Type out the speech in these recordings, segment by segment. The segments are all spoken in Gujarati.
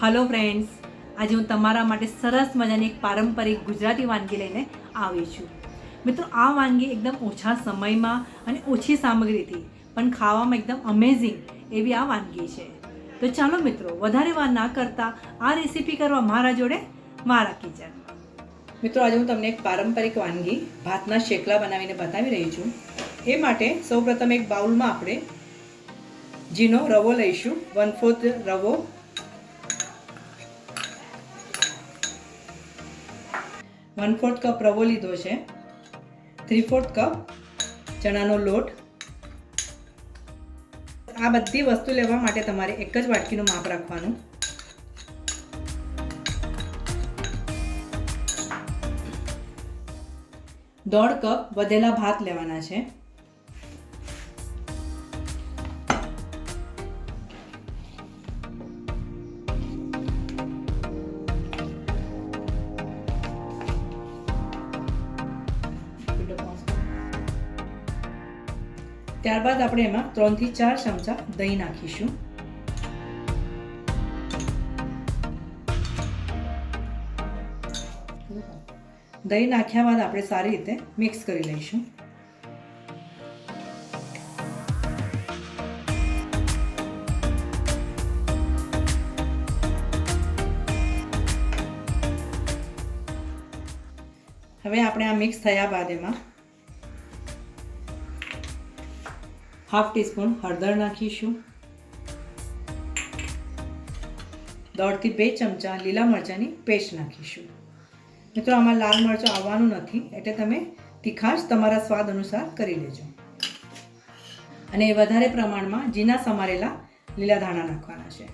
हेलो फ्रेंड्स, आज हूँ तमारा माटे सरस मजानी एक पारंपरिक गुजराती वानगी लईने आवी छुं। मित्रों, आ वानगी एकदम ओछा समयमां अने ओછી सामग्रीथी पण खावामां एकदम अमेझिंग एवी आ वानगी छे। तो चालो मित्रों, वधारे वार ना करता आ रेसिपी करवा मारा जोड़े मारा किचन। मित्रों, आज हूँ तमने एक पारंपरिक वानगी भातना शेकला बनावीने बतावी रही छुं। ए माटे सौप्रथम एक बाउलमां आपणे झीनो रवो लईशुं, 1/4 रवो, 1/4 कप रवो लीधो है, 3/4 कप चनानो लोट। आ बधी वस्तु लेवा माटे तमारे एक ज वाटकीनुं माप राखवानुं। दौड़ कप वधेला भात लेवाना है। ત્યારબાદ આપણે એમાં 3 થી 4 ચમચા દહીં નાખીશું। દહીં નાખ્યા બાદ આપણે સારી રીતે મિક્સ કરી લઈશું। હવે આપણે આ મિક્સ થયા બાદ એમાં हाफ टीस्पून हळदर नाखीशुं, 1.5 થી 2 चमचा लीला मरचानी पेस्ट नाखीशुं। मित्रों, आमां लाल मरचो आववानुं नथी एटले तमे तीखाश तमारा स्वाद अनुसार करी लेजो। अने वधारे प्रमाणमां जीना समारेला लीला धाणा नाखवाना छे।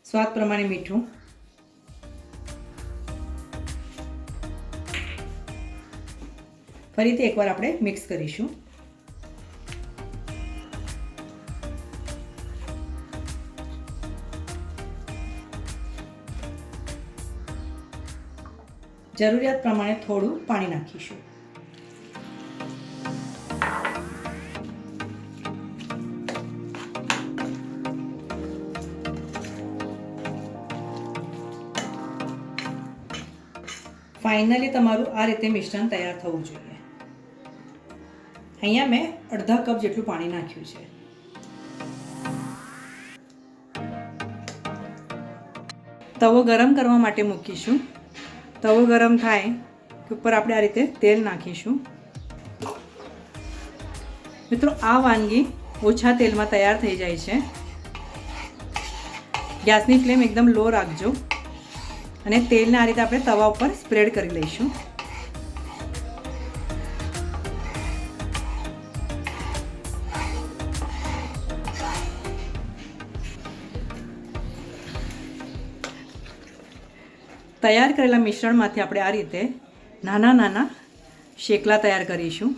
स्वाद प्रमाणे मीठुं, फरीथी एकवार આપણે મિક્સ કરીશું। જરૂરિયાત પ્રમાણે થોડું પાણી નાખીશું। ફાઇનલી તમારું આ રીતે મિશ્રણ તૈયાર થવું જોઈએ। અહીંયા મેં અડધા કપ જેટલું પાણી નાખ્યું છે। તવો ગરમ કરવા માટે મૂકીશું। તવો ગરમ થાય કે ઉપર આપણે આ રીતે તેલ નાખીશું। મિત્રો, આ વાનગી ઓછા તેલમાં તૈયાર થઈ જાય છે। ગેસની ફ્લેમ એકદમ લો રાખજો અને તેલને આ રીતે આપણે તવા ઉપર સ્પ્રેડ કરી લઈશું। તૈયાર કરેલા મિશ્રણમાંથી આપણે આ રીતે નાના નાના શેકલા તૈયાર કરીશું।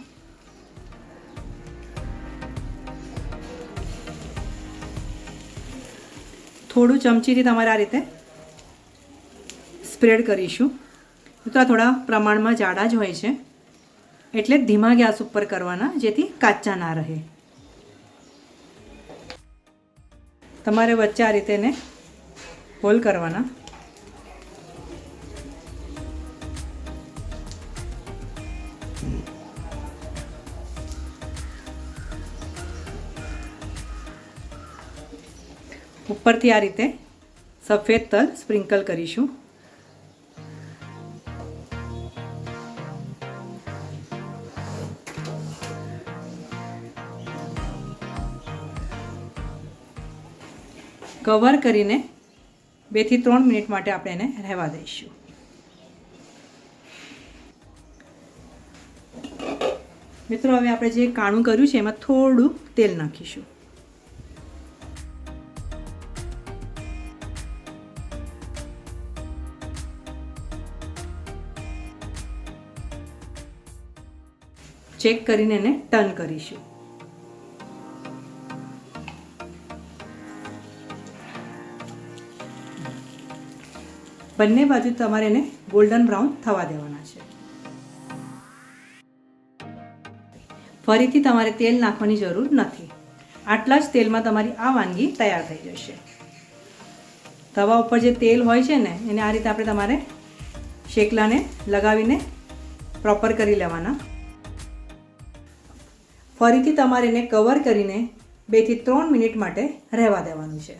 થોડું ચમચીથી તમારે આ રીતે સ્પ્રેડ કરીશું। તો આ થોડા પ્રમાણમાં જાડા જ હોય છે એટલે ધીમા ગેસ ઉપર કરવાના જેથી કાચા ના રહે। તમારે વચ્ચે આ રીતે એને હોલ કરવાના। ઉપરથી આ રીતે સફેદ તલ સ્પ્રિંકલ કરીશું। કવર કરીને 2 થી 3 મિનિટ માટે આપણે એને રહેવા દઈશું। મિત્રો, હવે આપણે જે કાણું કર્યું છે એમાં થોડું તેલ નાખીશું। ચેક કરીને એને ટર્ન કરીશું। બંને બાજુ તમારે એને ગોલ્ડન બ્રાઉન થવા દેવાના છે। ફરીથી તમારે તેલ નાખવાની જરૂર નથી। આટલા જ તેલમાં તમારી આ વાનગી તૈયાર થઈ જશે. તવા ઉપર જે તેલ હોય છે ને એને આ રીતે આપણે તમારે શેકલાને લગાવીને પ્રોપર કરી લેવાના. ફરીથી તમારે એને કવર કરીને 2 થી 3 મિનિટ માટે રહેવા દેવાનું છે.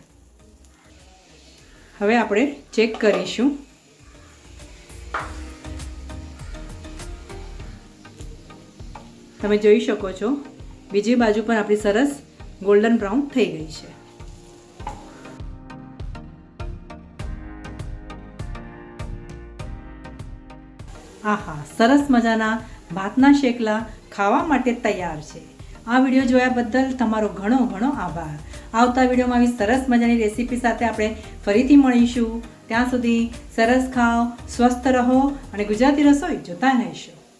હવે આપણે ચેક કરીશું. તમે જોઈ શકો છો બીજી બાજુ પણ આપણી સરસ ગોલ્ડન બ્રાઉન થઈ ગઈ છે. આહા, સરસ મજાના ભાતના શેકલા ખાવા માટે તૈયાર છે. આ વિડીયો જોયા બદલ તમારો ઘણો ઘણો આભાર. આવતા વિડીયોમાં આવી સરસ મજાની રેસીપી સાથે આપણે ફરીથી મળીશું. ત્યાં સુધી સરસ ખાઓ, સ્વસ્થ રહો અને ગુજરાતી રસોઈ જોતા રહીશું.